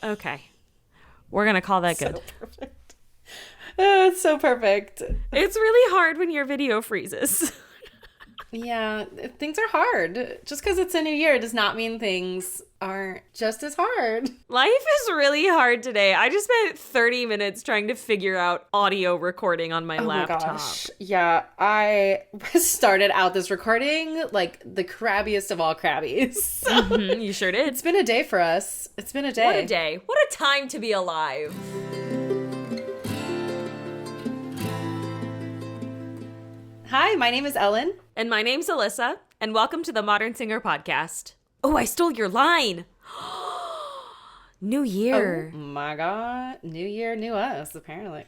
Okay. We're going to call that So good. perfect. Oh, it's so perfect. It's really hard when your video freezes. Yeah, things are hard. Just because it's a new year does not mean things aren't just as hard. Life is really hard today. I just spent 30 minutes trying to figure out audio recording on my Oh my laptop. gosh. Yeah, I started out this recording like the crabbiest of all crabbies. You sure did. It's been a day for us. It's been a day. What a day. What a time to be alive. Hi, my name is Ellen. And my name's Alyssa, and welcome to the Modern Singer Podcast. Oh, I stole your line. New year. Oh my god. New year, new us, apparently.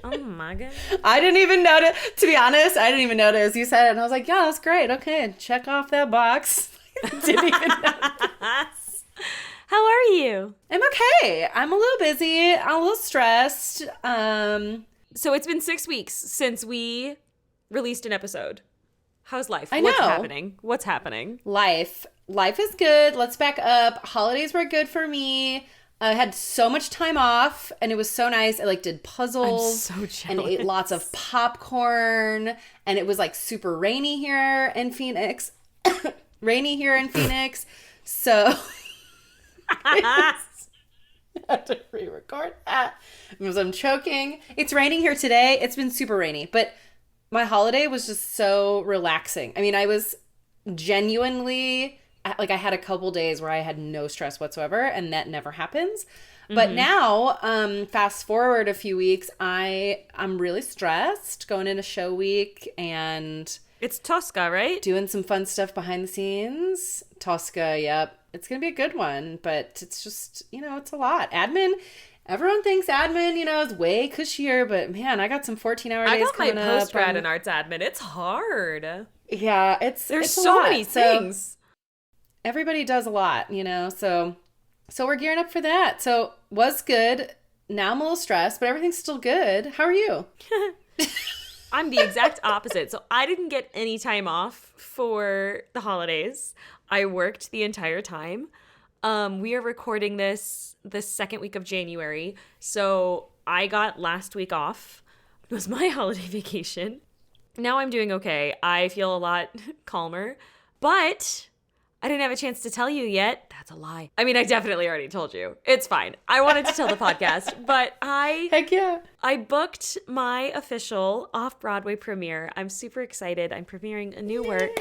Oh my god. I didn't even notice. To be honest, I didn't even notice. You said it, and I was like, yeah, that's great. Okay, check off that box. Didn't even notice. How are you? I'm okay. I'm a little busy. I'm a little stressed. So it's been 6 weeks since we released an episode. How's life? I What's know. happening? What's happening? Life is good. Let's back up. Holidays were good for me. I had so much time off, and it was so nice. I did puzzles I'm so and ate jealous. lots of popcorn, and it was super rainy here in Phoenix. Rainy here in Phoenix. So I had to re-record that because I'm choking. It's raining here today. It's been super rainy, but my holiday was just so relaxing. I mean, I was genuinely I had a couple days where I had no stress whatsoever, and that never happens. But now, fast forward a few weeks, I'm really stressed going into show week and It's Tosca, right? doing some fun stuff behind the scenes. Tosca, yep. It's going to be a good one, but it's just, it's a lot. Admin, everyone thinks admin, is way cushier, but man, I got some 14-hour days I got my coming up. post-grad in arts admin. It's hard. Yeah, There's it's a so lot. many So things. everybody does a lot, so we're gearing up for that. So was good. Now I'm a little stressed, but everything's still good. How are you? I'm the exact opposite. So I didn't get any time off for the holidays. I worked the entire time. We are recording this the second week of January. So I got last week off. It was my holiday vacation. Now I'm doing okay. I feel a lot calmer. But I didn't have a chance to tell you yet. That's a lie. I mean, I definitely already told you. It's fine. I wanted to tell the podcast, but Heck yeah. I booked my official off-Broadway premiere. I'm super excited. I'm premiering a new work.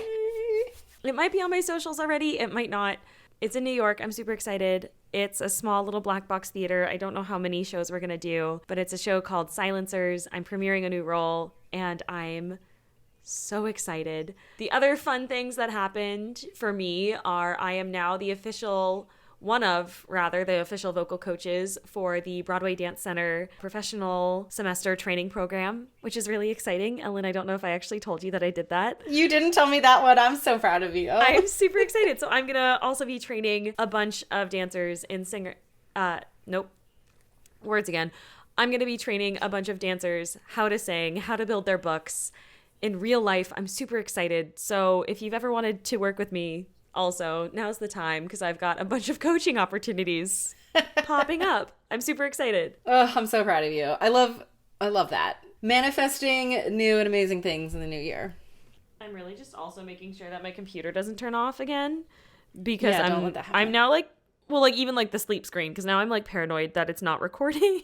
It might be on my socials already. It might not. It's in New York. I'm super excited. It's a small little black box theater. I don't know how many shows we're going to do, but it's a show called Silencers. I'm premiering a new role, and I'm so excited. The other fun things that happened for me are I am now the official vocal coaches for the Broadway Dance Center professional semester training program, which is really exciting. Ellen, I don't know if I actually told you that I did that. You didn't tell me that one. I'm so proud of you. I'm super excited. So I'm going to also be training a bunch of dancers in I'm going to be training a bunch of dancers how to sing, how to build their books in real life. I'm super excited. So if you've ever wanted to work with me, also, now's the time because I've got a bunch of coaching opportunities popping up. I'm super excited. Oh, I'm so proud of you. I love that. Manifesting new and amazing things in the new year. I'm really just also making sure that my computer doesn't turn off again because Yeah, don't let that happen. I'm now even the sleep screen because now I'm paranoid that it's not recording.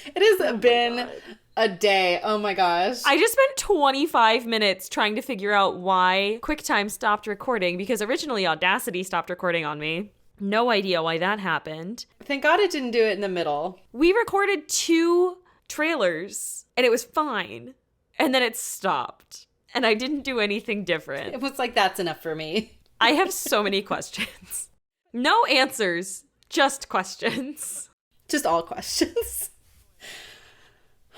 It has been a day. Oh my gosh. I just spent 25 minutes trying to figure out why QuickTime stopped recording because originally Audacity stopped recording on me. No idea why that happened. Thank God it didn't do it in the middle. We recorded 2 trailers and it was fine. And then it stopped. And I didn't do anything different. It was that's enough for me. I have so many questions. No answers, just questions. Just all questions.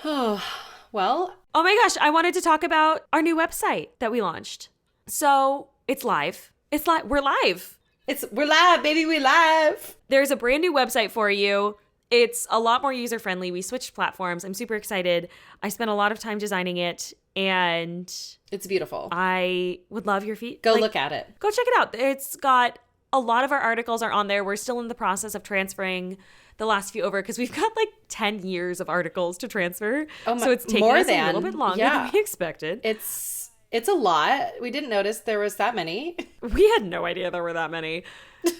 Oh, well. Oh my gosh, I wanted to talk about our new website that we launched. So it's live. We're live. We're live, baby. We live. There's a brand new website for you. It's a lot more user-friendly. We switched platforms. I'm super excited. I spent a lot of time designing it, and It's beautiful. I would love your feedback. Go look at it. Go check it out. It's got a lot of our articles are on there. We're still in the process of transferring the last few over because we've got like 10 years of articles to transfer. So it's taking us a little bit longer than we expected. It's a lot. We didn't notice there was that many. We had no idea there were that many.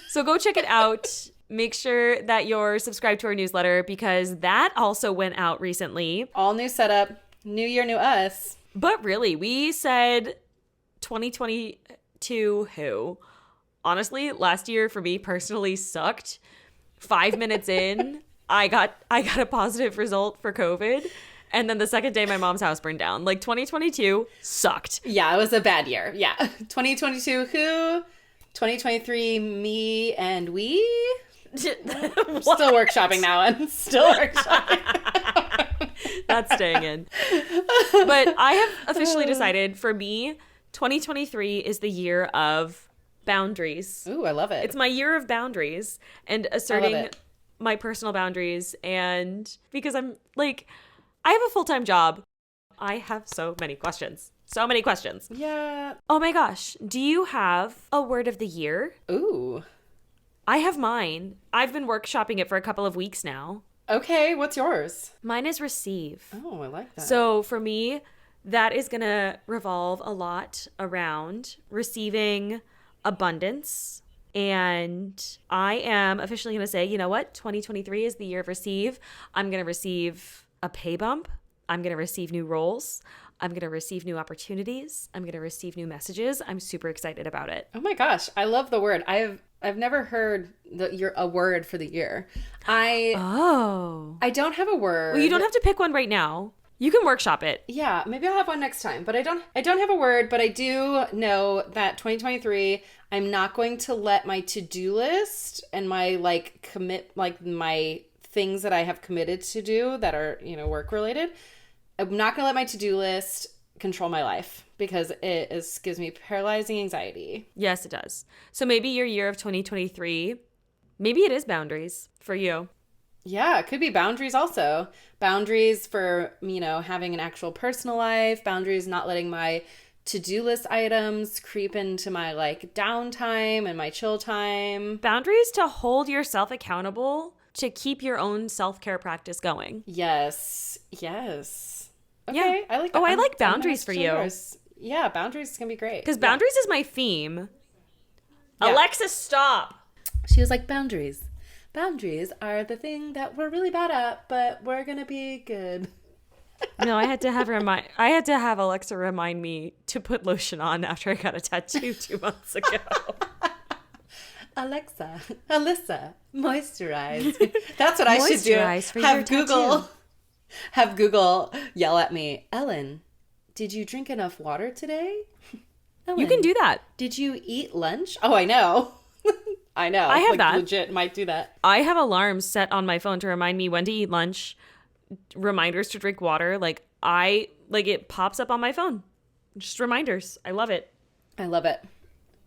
So go check it out. Make sure that you're subscribed to our newsletter because that also went out recently. All new setup, new year, new us. But really, we said 2022 who? Honestly, last year for me personally sucked. 5 minutes in, I got a positive result for COVID. And then the second day, my mom's house burned down. Like 2022 sucked. Yeah, it was a bad year. Yeah. 2022 who? 2023 me and we? Still workshopping that one. Still workshopping. That's staying in. But I have officially decided for me, 2023 is the year of boundaries. Ooh, I love it. It's my year of boundaries and asserting my personal boundaries. And because I'm like, I have a full-time job. I have so many questions. So many questions. Yeah. Oh my gosh. Do you have a word of the year? Ooh. I have mine. I've been workshopping it for a couple of weeks now. Okay, what's yours? Mine is receive. Oh, I like that. So for me, that is going to revolve a lot around receiving abundance. And I am officially going to say, you know what? 2023 is the year of receive. I'm going to receive a pay bump. I'm going to receive new roles. I'm going to receive new opportunities. I'm going to receive new messages. I'm super excited about it. Oh my gosh, I love the word. I've never heard a word for the year. I don't have a word. Well, you don't have to pick one right now. You can workshop it. Yeah, maybe I'll have one next time. But I don't have a word, but I do know that 2023, I'm not going to let my to-do list and my my things that I have committed to do that are, work related. I'm not going to let my to-do list control my life because it gives me paralyzing anxiety. Yes, it does. So maybe your year of 2023, maybe it is boundaries for you. Yeah, it could be boundaries also. Boundaries for, having an actual personal life. Boundaries not letting my to-do list items creep into my downtime and my chill time. Boundaries to hold yourself accountable to keep your own self-care practice going. Yes. Okay, yeah. I like that. Oh, I like boundaries for you. Yeah, boundaries can be great. Because boundaries is my theme. Yeah. Alexa, stop. She was like, boundaries. Boundaries are the thing that we're really bad at, but we're going to be good. No, I had to have Alexa remind me to put lotion on after I got a tattoo 2 months ago. Alexa, Alyssa, moisturize. That's what I should do. Have Google yell at me, Ellen, did you drink enough water today? Ellen, you can do that. Did you eat lunch? Oh, I know. I know. I have that. Legit might do that. I have alarms set on my phone to remind me when to eat lunch, reminders to drink water. It pops up on my phone. Just reminders. I love it. I love it.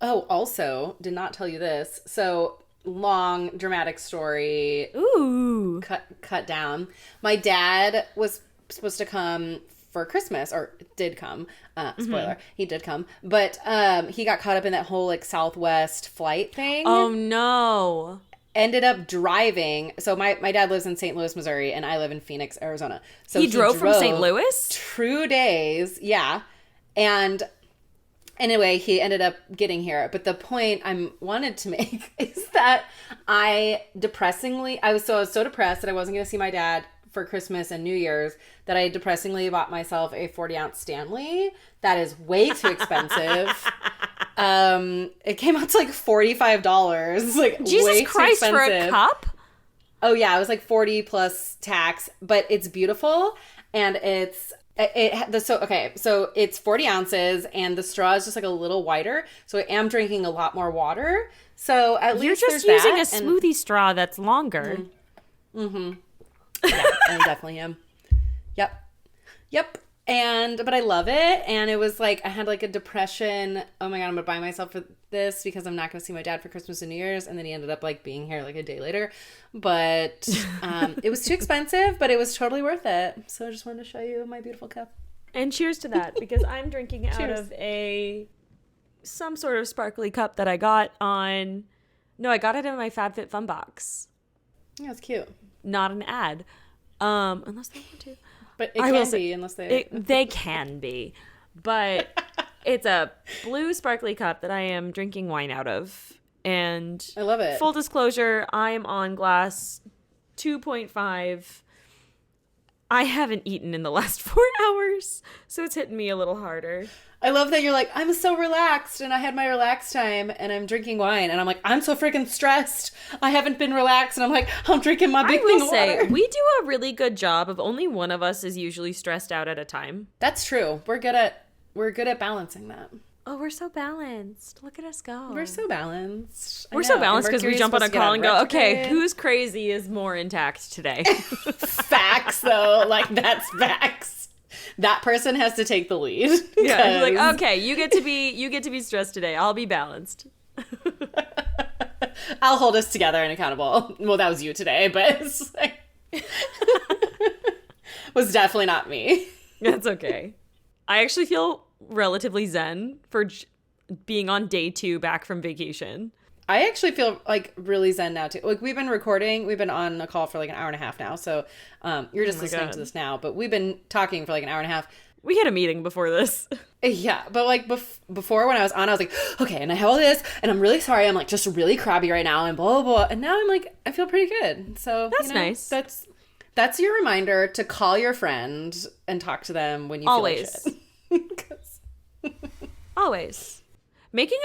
Oh, also, did not tell you this. So, long, dramatic story. Ooh. Cut down. My dad was supposed to come for Christmas, or did come. Spoiler, he did come. But he got caught up in that whole Southwest flight thing. Oh, no. Ended up driving. So my dad lives in St. Louis, Missouri, and I live in Phoenix, Arizona. So he drove from St. Louis? 2 days, yeah. And anyway, he ended up getting here. But the point I wanted to make is that I was so depressed that I wasn't going to see my dad for Christmas and New Year's that I depressingly bought myself a 40-ounce Stanley. That is way too expensive. It came out to $45. Jesus Christ, for a cup? Oh yeah, it was 40 plus tax, but it's beautiful and so it's 40 ounces and the straw is just a little wider. So I am drinking a lot more water. So at least you're just using a smoothie straw that's longer. Mm-hmm. Yeah, I definitely am. Yep. But I love it. And it was I had a depression. Oh my God, I'm going to buy myself for this because I'm not going to see my dad for Christmas and New Year's. And then he ended up being here a day later. But it was too expensive, but it was totally worth it. So I just wanted to show you my beautiful cup. And cheers to that because I'm drinking out of some sort of sparkly cup that I got on No, I got it in my FabFitFun box. Yeah, it's cute. Not an ad. Unless they want to. But it can be unless they... They can be. But it's a blue sparkly cup that I am drinking wine out of. And I love it. Full disclosure, I am on glass 2.5. I haven't eaten in the last 4 hours, so it's hitting me a little harder. I love that you're like, I'm so relaxed and I had my relaxed time and I'm drinking wine. And I'm like, I'm so freaking stressed. I haven't been relaxed. And I'm like, I'm drinking my big thing of water. We do a really good job of only one of us is usually stressed out at a time. That's true. We're good at balancing that. Oh, we're so balanced. Look at us go. We're so balanced. We're so balanced because we jump on a call and go, okay, who's crazy is more intact today? Facts, though. Like, that's facts. That person has to take the lead. Yeah, you're like, okay, you get to be stressed today. I'll be balanced. I'll hold us together and accountable. Well, that was you today, but it's like... was definitely not me. That's okay. I actually feel relatively zen for being on day 2 back from vacation. I actually feel like really zen now too. Like we've been on a call for like an hour and a half now. So you're just listening to this now, but we've been talking for like an hour and a half. We had a meeting before this. Yeah, but like before when I was on, I was like, okay, and I have all this, and I'm really sorry. I'm like just really crabby right now, and blah, blah, blah. And now I'm like, I feel pretty good. So that's nice. That's your reminder to call your friend and talk to them when you feel like shit. Always. Making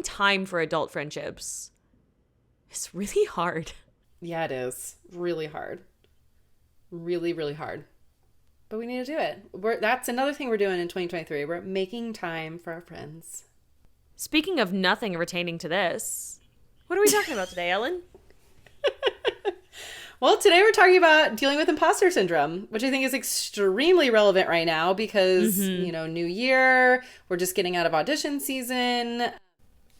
time for adult friendships is really hard. Yeah, it is. Really hard. Really, really hard. But we need to do it. That's another thing we're doing in 2023. We're making time for our friends. Speaking of nothing retaining to this, what are we talking about today, Ellen? Well, today we're talking about dealing with imposter syndrome, which I think is extremely relevant right now because, new year, we're just getting out of audition season.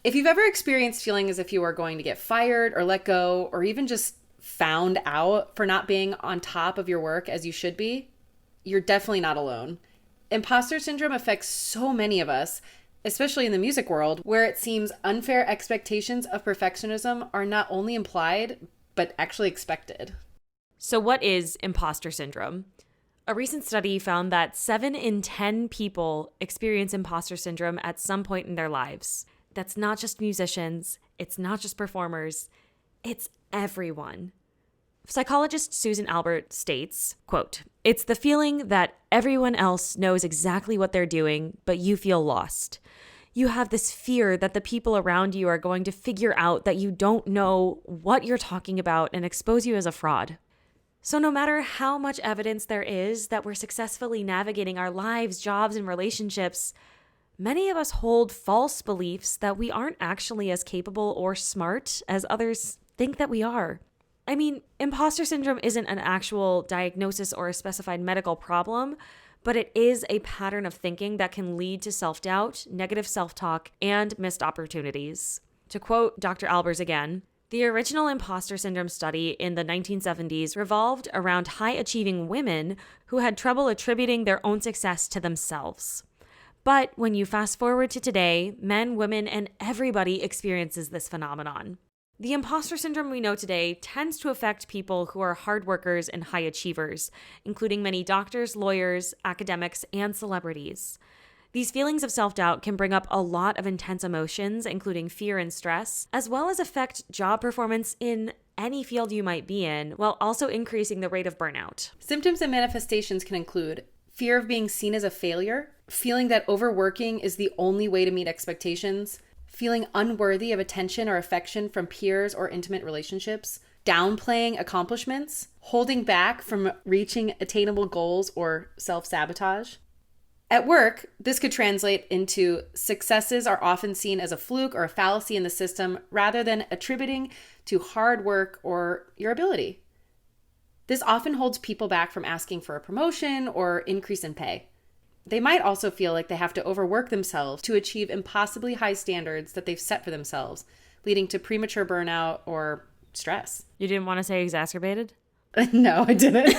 If you've ever experienced feeling as if you are going to get fired or let go, or even just found out for not being on top of your work as you should be, you're definitely not alone. Imposter syndrome affects so many of us, especially in the music world, where it seems unfair expectations of perfectionism are not only implied, but actually expected. So what is imposter syndrome? A recent study found that 7 in 10 people experience imposter syndrome at some point in their lives. That's not just musicians. It's not just performers. It's everyone. Psychologist Susan Albert states, quote, "It's the feeling that everyone else knows exactly what they're doing, but you feel lost. You have this fear that the people around you are going to figure out that you don't know what you're talking about and expose you as a fraud. So no matter how much evidence there is that we're successfully navigating our lives, jobs, and relationships, many of us hold false beliefs that we aren't actually as capable or smart as others think that we are. I mean, imposter syndrome isn't an actual diagnosis or a specified medical problem, but it is a pattern of thinking that can lead to self-doubt, negative self-talk, and missed opportunities. To quote Dr. Albers again, "The original imposter syndrome study in the 1970s revolved around high-achieving women who had trouble attributing their own success to themselves. But when you fast forward to today, men, women, and everybody experiences this phenomenon. The imposter syndrome we know today tends to affect people who are hard workers and high achievers, including many doctors, lawyers, academics, and celebrities. These feelings of self-doubt can bring up a lot of intense emotions, including fear and stress, as well as affect job performance in any field you might be in, while also increasing the rate of burnout." Symptoms and manifestations can include fear of being seen as a failure, feeling that overworking is the only way to meet expectations, feeling unworthy of attention or affection from peers or intimate relationships, downplaying accomplishments, holding back from reaching attainable goals, or self-sabotage. At work, this could translate into successes are often seen as a fluke or a fallacy in the system rather than attributing to hard work or your ability. This often holds people back from asking for a promotion or increase in pay. They might also feel like they have to overwork themselves to achieve impossibly high standards that they've set for themselves, leading to premature burnout or stress. You didn't want to say exacerbated? No, I didn't.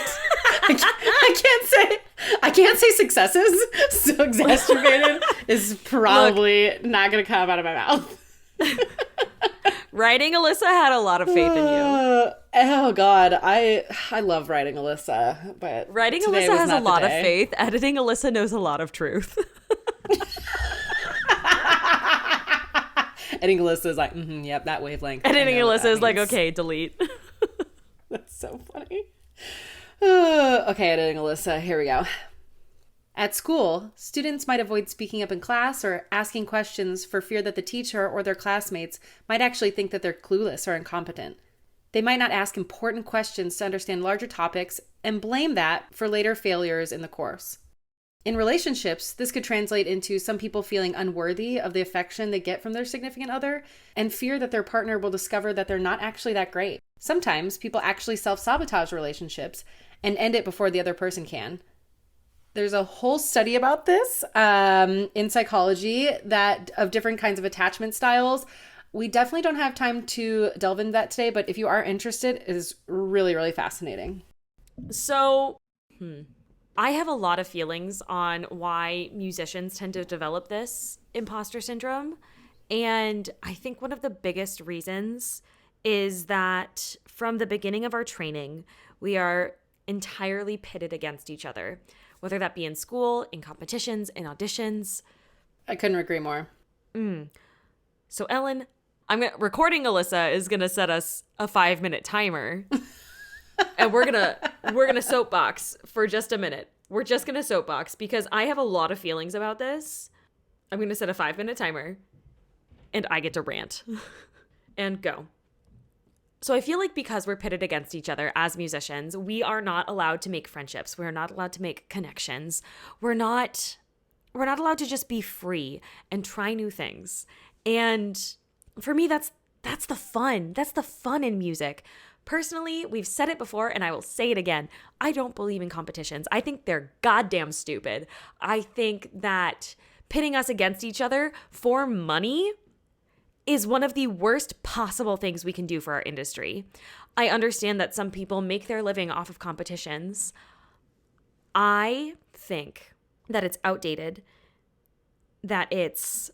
I can't say successes, so exacerbated is probably not going to come out of my mouth. Writing Alyssa had a lot of faith in you. Oh God, I love writing Alyssa, but Writing today Alyssa was has a not the lot of day. faith. Editing Alyssa knows a lot of truth. Editing Alyssa is like, yep, that wavelength. I Editing know what Alyssa that is like, means. okay, delete. That's so funny. Okay, editing Alyssa. Here we go. At school, students might avoid speaking up in class or asking questions for fear that the teacher or their classmates might actually think that they're clueless or incompetent. They might not ask important questions to understand larger topics and blame that for later failures in the course. In relationships, this could translate into some people feeling unworthy of the affection they get from their significant other and fear that their partner will discover that they're not actually that great. Sometimes people actually self-sabotage relationships and end it before the other person can. There's a whole study about this in psychology that of different kinds of attachment styles. We definitely don't have time to delve into that today, but if you are interested, it is really, really fascinating. So, I have a lot of feelings on why musicians tend to develop this imposter syndrome. And I think one of the biggest reasons is that from the beginning of our training, we are entirely pitted against each other, whether that be in school, in competitions, in auditions. I couldn't agree more. So Ellen, recording Alyssa is gonna set us a 5-minute timer, and we're gonna soapbox for just a minute. We're just gonna soapbox because I have a lot of feelings about this. I'm gonna set a 5-minute timer, and I get to rant and go. So I feel like because we're pitted against each other as musicians, we are not allowed to make friendships. We're not allowed to make connections. We're not allowed to just be free and try new things. And for me, that's the fun. That's the fun in music. Personally, we've said it before and I will say it again. I don't believe in competitions. I think they're goddamn stupid. I think that pitting us against each other for money is one of the worst possible things we can do for our industry. I understand that some people make their living off of competitions. I think that it's outdated, that it's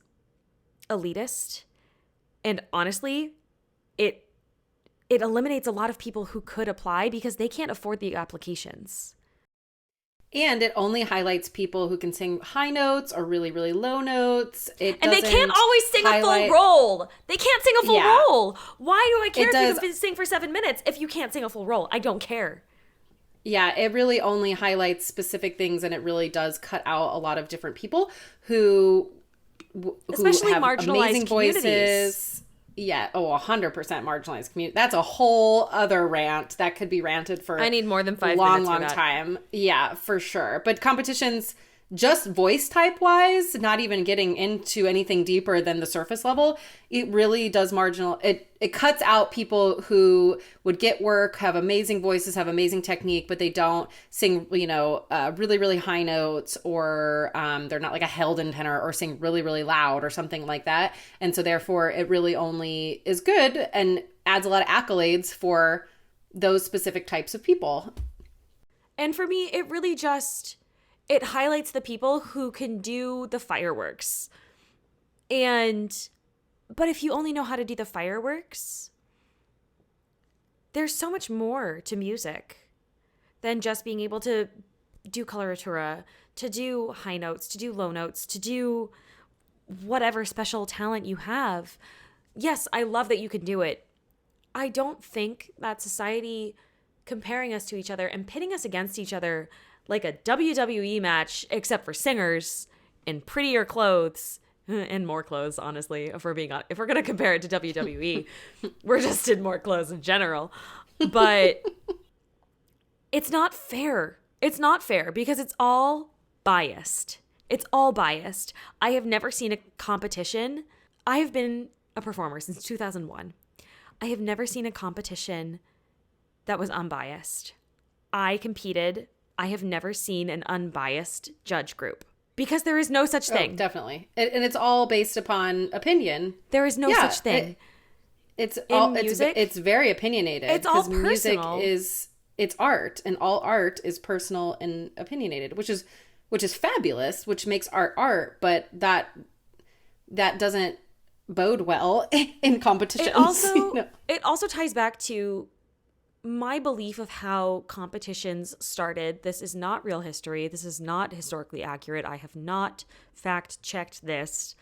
elitist, and honestly, it eliminates a lot of people who could apply because they can't afford the applications. And it only highlights people who can sing high notes or really, really low notes. And they can't always sing a full role. They can't sing a full role. Why do I care if you can sing for 7 minutes if you can't sing a full role? I don't care. Yeah, it really only highlights specific things, and it really does cut out a lot of different people who especially have marginalized amazing voices. Yeah, 100% marginalized community. That's a whole other rant that could be ranted for I need more than 5 long, minutes for long that. time. Yeah, for sure. But competitions, just voice type wise, not even getting into anything deeper than the surface level, it really does it cuts out people who would get work, have amazing voices, have amazing technique, but they don't sing, really, really high notes, or they're not like a held in tenor, or sing really, really loud or something like that. And so therefore it really only is good and adds a lot of accolades for those specific types of people. And for me, it really just, it highlights the people who can do the fireworks. But if you only know how to do the fireworks, there's so much more to music than just being able to do coloratura, to do high notes, to do low notes, to do whatever special talent you have. Yes, I love that you can do it. I don't think that society comparing us to each other and pitting us against each other like a WWE match, except for singers in prettier clothes and more clothes, honestly, if we're being honest. If we're going to compare it to WWE, we're just in more clothes in general. But it's not fair. It's not fair because it's all biased. It's all biased. I have never seen a competition. I have been a performer since 2001. I have never seen a competition that was unbiased. I competed. I have never seen an unbiased judge group because there is no such thing. Oh, definitely. And it's all based upon opinion. There is no such thing. It's very opinionated. It's all personal. Music it's art, and all art is personal and opinionated, which is fabulous, which makes art, but that doesn't bode well in competitions. It also ties back to my belief of how competitions started. This is not real history. This is not historically accurate. I have not fact checked this.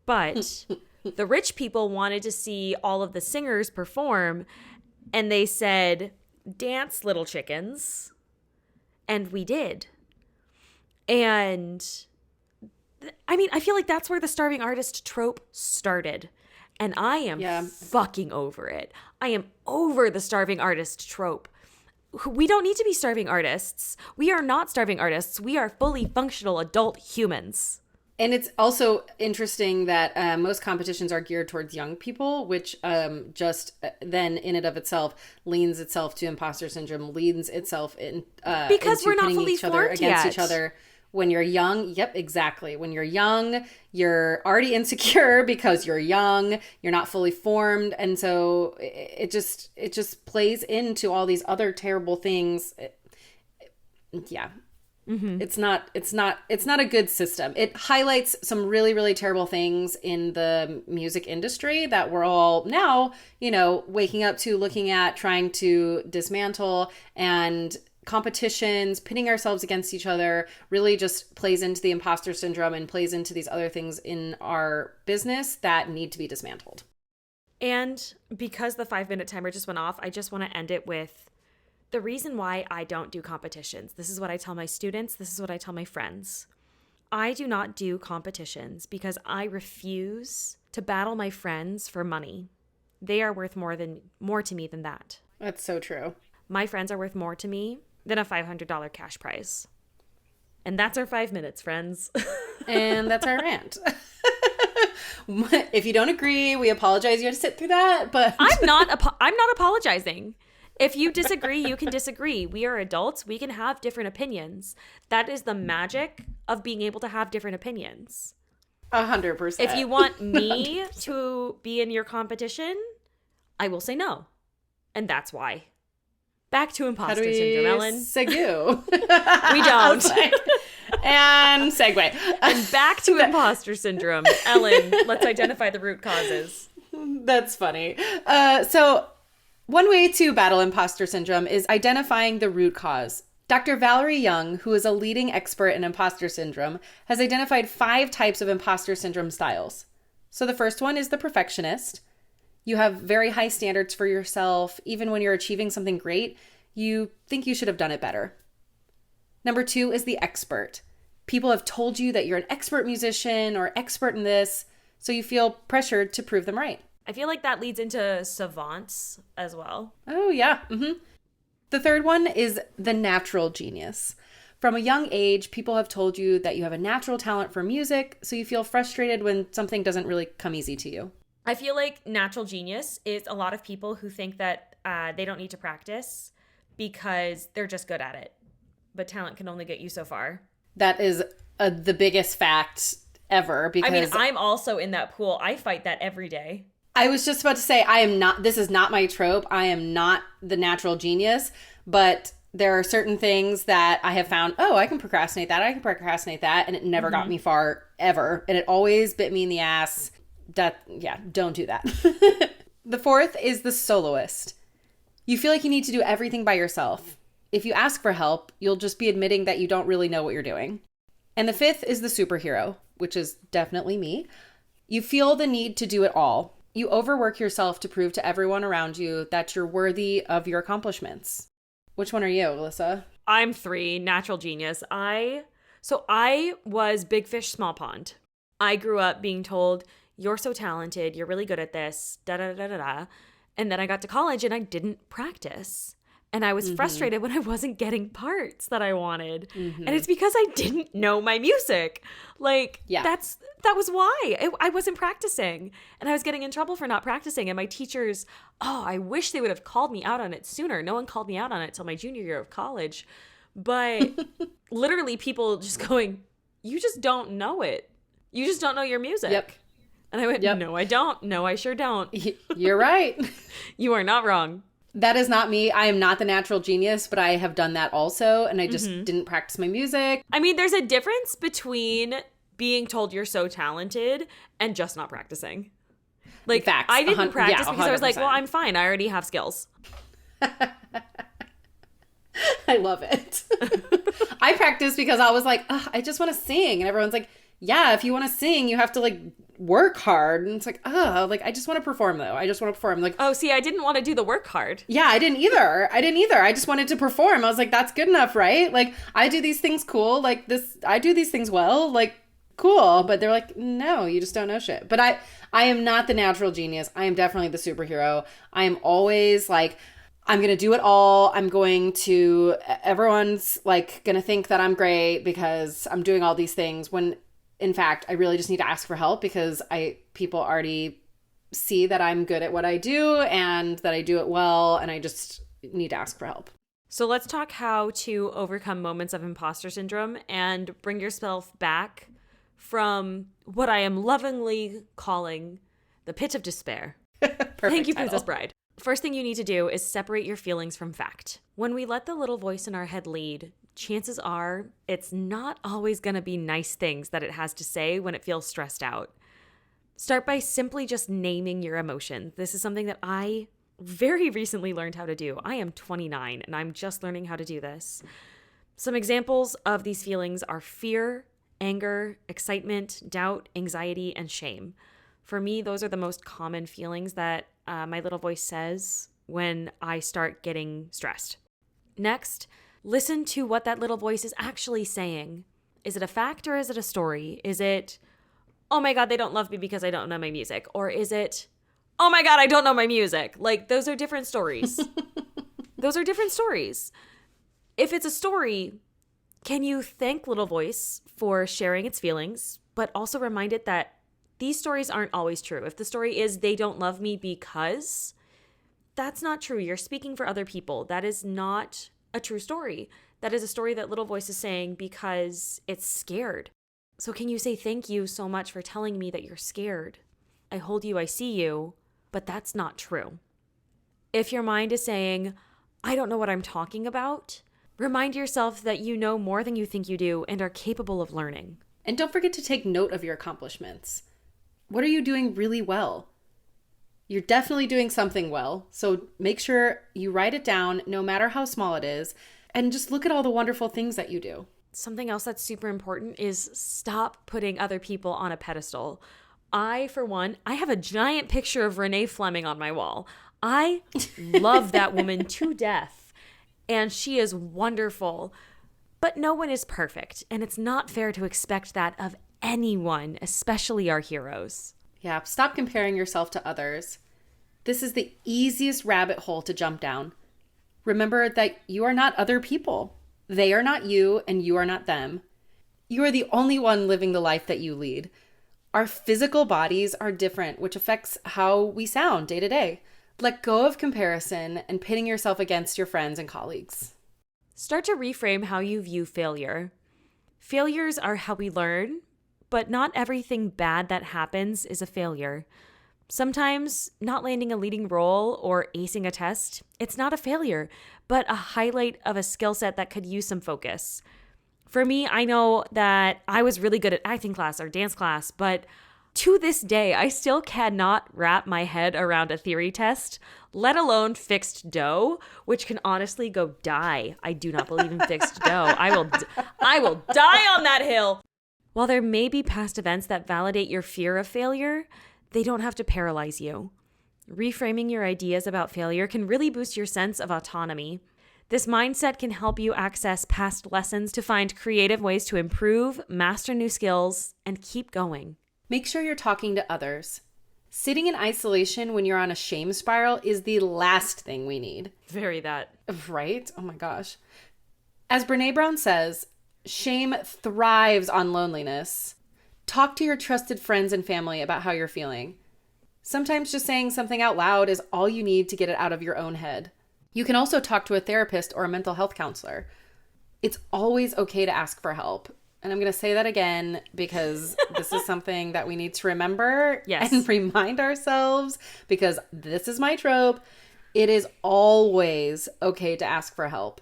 But the rich people wanted to see all of the singers perform, and they said, "Dance, little chickens." And we did. And I mean, I feel like that's where the starving artist trope started. And I am fucking over it. I am over the starving artist trope. We don't need to be starving artists. We are not starving artists. We are fully functional adult humans. And it's also interesting that most competitions are geared towards young people, which just then in and of itself leans itself to imposter syndrome, leans itself in because into we're not pitting fully each other formed against yet. each other. When you're young, yep, exactly. When you're young, you're already insecure because you're young, you're not fully formed, and so it just plays into all these other terrible things. Mm-hmm. It's not a good system. It highlights some really, really terrible things in the music industry that we're all now, waking up to, looking at, trying to dismantle. And competitions, pitting ourselves against each other really just plays into the imposter syndrome and plays into these other things in our business that need to be dismantled. And because the 5-minute timer just went off, I just want to end it with the reason why I don't do competitions. This is what I tell my students. This is what I tell my friends. I do not do competitions because I refuse to battle my friends for money. They are worth more to me than that. That's so true. My friends are worth more to me than a $500 cash prize. And that's our 5 minutes, friends. And that's our rant. If you don't agree, we apologize. You had to sit through that, but I'm not apologizing. If you disagree, you can disagree. We are adults. We can have different opinions. That is the magic of being able to have different opinions. 100%. If you want me to be in your competition, I will say no. And that's why. Back to imposter syndrome, Ellen. Segue? We don't. And segue. And back to imposter syndrome. Ellen, let's identify the root causes. That's funny. So one way to battle imposter syndrome is identifying the root cause. Dr. Valerie Young, who is a leading expert in imposter syndrome, has identified 5 types of imposter syndrome styles. So the first one is the perfectionist. You have very high standards for yourself. Even when you're achieving something great, you think you should have done it better. Number 2 is the expert. People have told you that you're an expert musician or expert in this, so you feel pressured to prove them right. I feel like that leads into savants as well. Oh, yeah. Mm-hmm. The third one is the natural genius. From a young age, people have told you that you have a natural talent for music, so you feel frustrated when something doesn't really come easy to you. I feel like natural genius is a lot of people who think that they don't need to practice because they're just good at it. But talent can only get you so far. That is the biggest fact ever. Because I mean, I'm also in that pool. I fight that every day. I was just about to say, this is not my trope. I am not the natural genius, but there are certain things that I have found, I can procrastinate that. And it never got me far ever. And it always bit me in the ass. Don't do that. The fourth is the soloist. You feel like you need to do everything by yourself. If you ask for help, you'll just be admitting that you don't really know what you're doing. And the fifth is the superhero, which is definitely me. You feel the need to do it all. You overwork yourself to prove to everyone around you that you're worthy of your accomplishments. Which one are you, Alyssa? I'm 3, natural genius. I was big fish, small pond. I grew up being told, you're so talented, you're really good at this, da-da-da-da-da. And then I got to college and I didn't practice. And I was frustrated when I wasn't getting parts that I wanted. And it's because I didn't know my music. That was why. I wasn't practicing. And I was getting in trouble for not practicing. And my teachers, I wish they would have called me out on it sooner. No one called me out on it till my junior year of college. But literally people just going, you just don't know it. You just don't know your music. Yep. And I went, no, I don't. No, I sure don't. You're right. You are not wrong. That is not me. I am not the natural genius, but I have done that also. And I just didn't practice my music. I mean, there's a difference between being told you're so talented and just not practicing. Like, Facts. I didn't practice because I was like, 100%. well, I'm fine. I already have skills. I love it. I practiced because I was like, ugh, I just want to sing. And everyone's like, yeah, if you want to sing, you have to like work hard. And it's like, oh, like I just want to perform though. I just want to perform. Like, Oh, see, I didn't want to do the work hard. yeah, I didn't either. I just wanted to perform. I was like, that's good enough, right? Like, I do these things cool. Like this, I do these things well. Like, cool. But they're like, no, you just don't know shit. But I am not the natural genius. I am definitely the superhero. I am always like, I'm going to do it all. Everyone's like going to think that I'm great because I'm doing all these things when in fact, I really just need to ask for help because people already see that I'm good at what I do and that I do it well. And I just need to ask for help. So let's talk how to overcome moments of imposter syndrome and bring yourself back from what I am lovingly calling the pit of despair. Thank you, Princess Bride. First thing you need to do is separate your feelings from fact. When we let the little voice in our head lead, chances are it's not always going to be nice things that it has to say when it feels stressed out. Start by simply just naming your emotion. This is something that I very recently learned how to do. I am 29 and I'm just learning how to do this. Some examples of these feelings are fear, anger, excitement, doubt, anxiety, and shame. For me, those are the most common feelings that my little voice says when I start getting stressed. Next, listen to what that little voice is actually saying. Is it a fact or is it a story? Is it, oh my God, they don't love me because I don't know my music? Or is it, oh my God, I don't know my music? Like, those are different stories. Those are different stories. If it's a story, can you thank little voice for sharing its feelings, but also remind it that these stories aren't always true. If the story is they don't love me because, that's not true. You're speaking for other people. That is not a true story. That is a story that little voice is saying because it's scared. So can you say thank you so much for telling me that you're scared? I hold you, I see you, but that's not true. If your mind is saying, I don't know what I'm talking about, remind yourself that you know more than you think you do and are capable of learning. And don't forget to take note of your accomplishments. What are you doing really well? You're definitely doing something well. So make sure you write it down, no matter how small it is, and just look at all the wonderful things that you do. Something else that's super important is stop putting other people on a pedestal. For one, I have a giant picture of Renee Fleming on my wall. I love that woman to death, and she is wonderful. But no one is perfect, and it's not fair to expect that of anyone, especially our heroes. Yeah, stop comparing yourself to others. This is the easiest rabbit hole to jump down. Remember that you are not other people. They are not you, and you are not them. You are the only one living the life that you lead. Our physical bodies are different, which affects how we sound day to day. Let go of comparison and pitting yourself against your friends and colleagues. Start to reframe how you view failure. Failures are how we learn, but not everything bad that happens is a failure. Sometimes not landing a leading role or acing a test, it's not a failure, but a highlight of a skill set that could use some focus. For me, I know that I was really good at acting class or dance class, but to this day, I still cannot wrap my head around a theory test, let alone fixed dough, which can honestly go die. I do not believe in fixed dough. I will die on that hill. While there may be past events that validate your fear of failure, they don't have to paralyze you. Reframing your ideas about failure can really boost your sense of autonomy. This mindset can help you access past lessons to find creative ways to improve, master new skills, and keep going. Make sure you're talking to others. Sitting in isolation when you're on a shame spiral is the last thing we need. Very that. Right? Oh my gosh. As Brené Brown says, shame thrives on loneliness. Talk to your trusted friends and family about how you're feeling. Sometimes just saying something out loud is all you need to get it out of your own head. You can also talk to a therapist or a mental health counselor. It's always okay to ask for help. And I'm going to say that again because this is something that we need to remember and remind ourselves, because this is my trope. It is always okay to ask for help.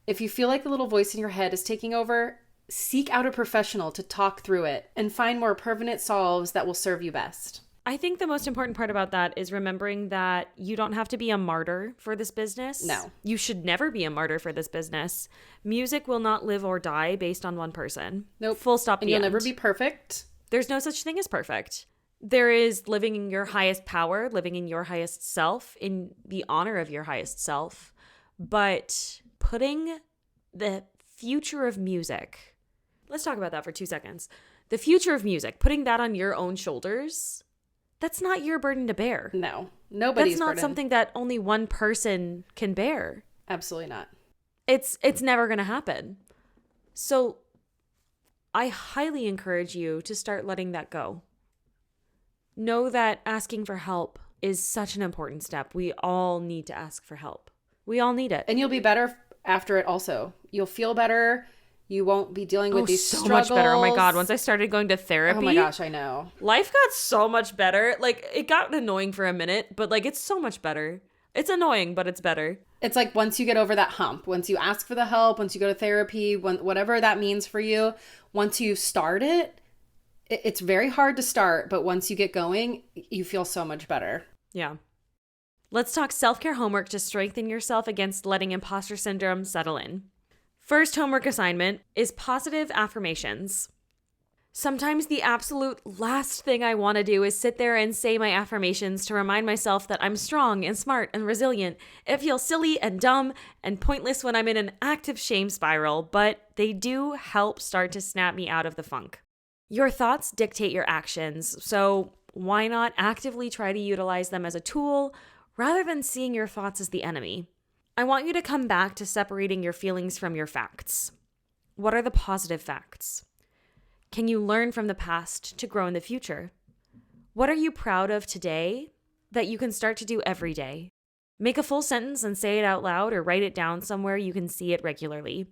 If you feel like the little voice in your head is taking over, seek out a professional to talk through it and find more permanent solves that will serve you best. I think the most important part about that is remembering that you don't have to be a martyr for this business. No. You should never be a martyr for this business. Music will not live or die based on one person. Nope. Full stop. And you'll never be perfect. There's no such thing as perfect. There is living in your highest power, living in your highest self, in the honor of your highest self. But putting the future of music, let's talk about that for 2 seconds. The future of music, putting that on your own shoulders, that's not your burden to bear. No, nobody's That's not burden. something that only one person can bear. Absolutely not. It's never going to happen. So I highly encourage you to start letting that go. Know that asking for help is such an important step. We all need to ask for help. We all need it. And you'll be better after it also. You'll feel better. You won't be dealing with these so struggles. much better. Oh my God. Once I started going to therapy. Oh my gosh, I know. Life got so much better. Like, it got annoying for a minute, but like, it's so much better. It's annoying, but it's better. It's like once you get over that hump, once you ask for the help, once you go to therapy, whatever that means for you, once you start it's very hard to start, but once you get going, you feel so much better. Yeah. Let's talk self-care homework to strengthen yourself against letting imposter syndrome settle in. First homework assignment is positive affirmations. Sometimes the absolute last thing I want to do is sit there and say my affirmations to remind myself that I'm strong and smart and resilient. It feels silly and dumb and pointless when I'm in an active shame spiral, but they do help start to snap me out of the funk. Your thoughts dictate your actions, so why not actively try to utilize them as a tool rather than seeing your thoughts as the enemy? I want you to come back to separating your feelings from your facts. What are the positive facts? Can you learn from the past to grow in the future? What are you proud of today that you can start to do every day? Make a full sentence and say it out loud or write it down somewhere you can see it regularly.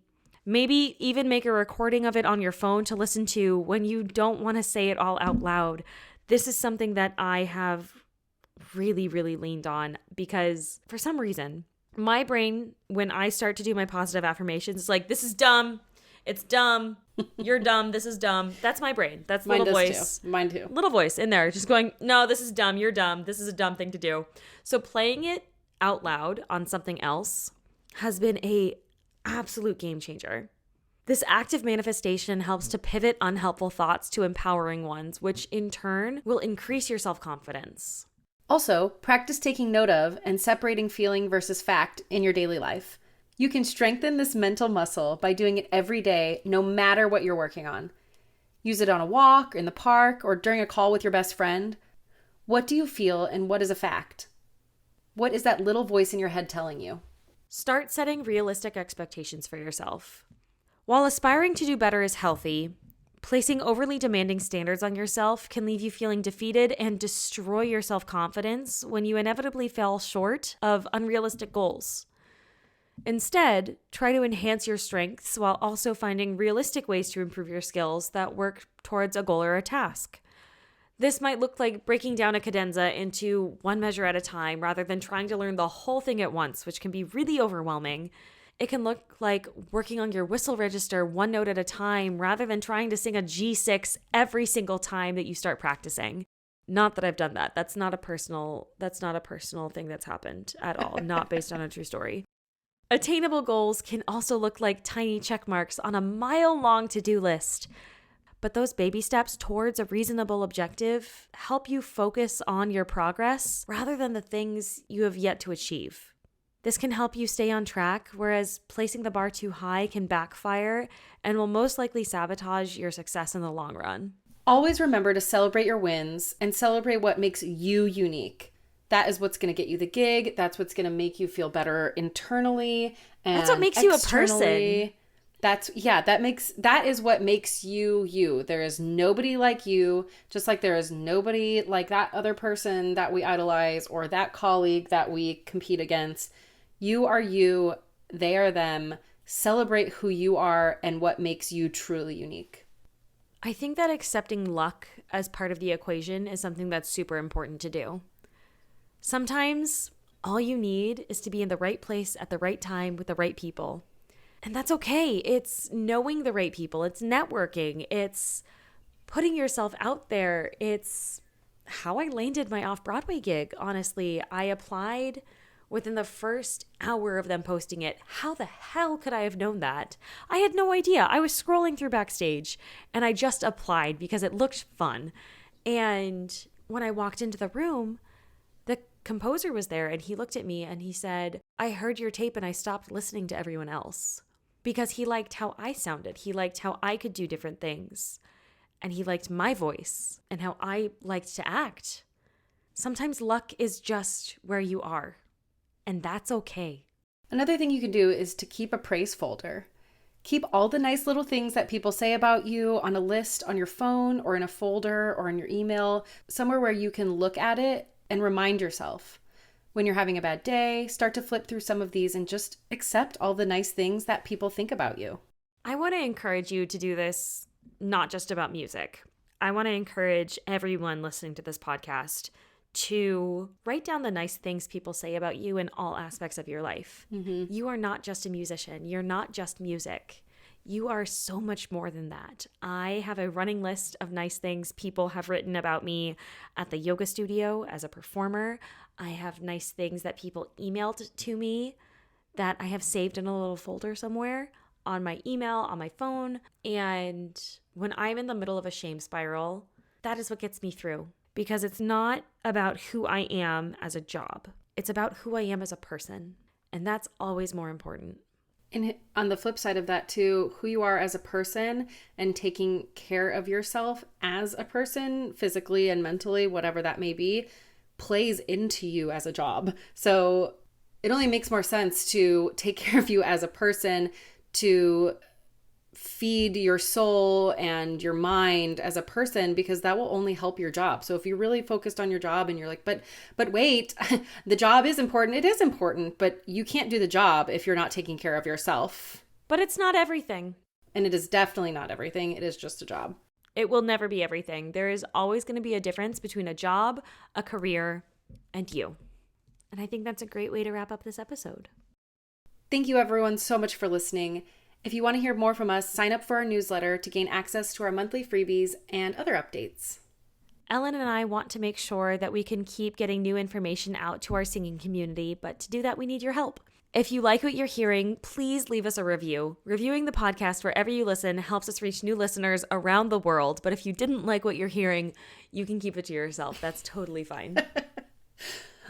Maybe even make a recording of it on your phone to listen to when you don't want to say it all out loud. This is something that I have really, really leaned on because for some reason, my brain, when I start to do my positive affirmations, is like, this is dumb. It's dumb. You're dumb. This is dumb. That's my brain. That's Mine little does voice. too. Mine too. Little voice in there just going, no, this is dumb. You're dumb. This is a dumb thing to do. So playing it out loud on something else has been a absolute game changer. This active manifestation helps to pivot unhelpful thoughts to empowering ones, which in turn will increase your self-confidence. Also, practice taking note of and separating feeling versus fact in your daily life. You can strengthen this mental muscle by doing it every day, no matter what you're working on. Use it on a walk, in the park, or during a call with your best friend. What do you feel and what is a fact? What is that little voice in your head telling you? Start setting realistic expectations for yourself. While aspiring to do better is healthy, placing overly demanding standards on yourself can leave you feeling defeated and destroy your self-confidence when you inevitably fall short of unrealistic goals. Instead, try to enhance your strengths while also finding realistic ways to improve your skills that work towards a goal or a task. This might look like breaking down a cadenza into one measure at a time rather than trying to learn the whole thing at once, which can be really overwhelming. It can look like working on your whistle register one note at a time rather than trying to sing a G6 every single time that you start practicing. Not that I've done that. That's not a personal thing that's happened at all, not based on a true story. Attainable goals can also look like tiny check marks on a mile-long to-do list. But those baby steps towards a reasonable objective help you focus on your progress rather than the things you have yet to achieve. This can help you stay on track, whereas placing the bar too high can backfire and will most likely sabotage your success in the long run. Always remember to celebrate your wins and celebrate what makes you unique. That is what's going to get you the gig. That's what's going to make you feel better internally and That's what makes you a externally. That is what makes you you. There is nobody like you, just like there is nobody like that other person that we idolize or that colleague that we compete against. You are you, they are them. Celebrate who you are and what makes you truly unique. I think that accepting luck as part of the equation is something that's super important to do. Sometimes all you need is to be in the right place at the right time with the right people. And that's okay. It's knowing the right people. It's networking. It's putting yourself out there. It's how I landed my off-Broadway gig, honestly. I applied within the first hour of them posting it. How the hell could I have known that? I had no idea. I was scrolling through Backstage and I just applied because it looked fun. And when I walked into the room, the composer was there and he looked at me and he said, I heard your tape and I stopped listening to everyone else. Because he liked how I sounded. He liked how I could do different things. And he liked my voice and how I liked to act. Sometimes luck is just where you are. And that's okay. Another thing you can do is to keep a praise folder. Keep all the nice little things that people say about you on a list on your phone or in a folder or in your email, somewhere where you can look at it and remind yourself. When you're having a bad day, start to flip through some of these and just accept all the nice things that people think about you. I want to encourage you to do this not just about music. I want to encourage everyone listening to this podcast to write down the nice things people say about you in all aspects of your life. Mm-hmm. You are not just a musician. You're not just music. You are so much more than that. I have a running list of nice things people have written about me at the yoga studio as a performer. I have nice things that people emailed to me that I have saved in a little folder somewhere on my email, on my phone. And when I'm in the middle of a shame spiral, that is what gets me through. Because it's not about who I am as a job. It's about who I am as a person. And that's always more important. And on the flip side of that too, who you are as a person and taking care of yourself as a person, physically and mentally, whatever that may be, plays into you as a job. So it only makes more sense to take care of you as a person, to feed your soul and your mind as a person, because that will only help your job. So if you're really focused on your job and you're like, but wait, the job is important. It is important, but you can't do the job if you're not taking care of yourself. But it's not everything. And it is definitely not everything. It is just a job. It will never be everything. There is always going to be a difference between a job, a career, and you. And I think that's a great way to wrap up this episode. Thank you everyone so much for listening. If you want to hear more from us, sign up for our newsletter to gain access to our monthly freebies and other updates. Ellen and I want to make sure that we can keep getting new information out to our singing community, but to do that, we need your help. If you like what you're hearing, please leave us a review. Reviewing the podcast wherever you listen helps us reach new listeners around the world, but if you didn't like what you're hearing, you can keep it to yourself. That's totally fine.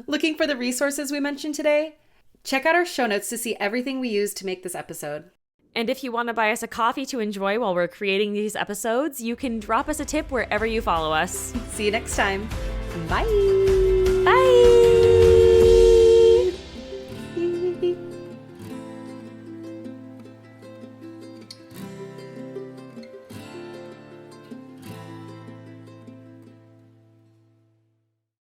Looking for the resources we mentioned today? Check out our show notes to see everything we used to make this episode. And if you want to buy us a coffee to enjoy while we're creating these episodes, you can drop us a tip wherever you follow us. See you next time. Bye.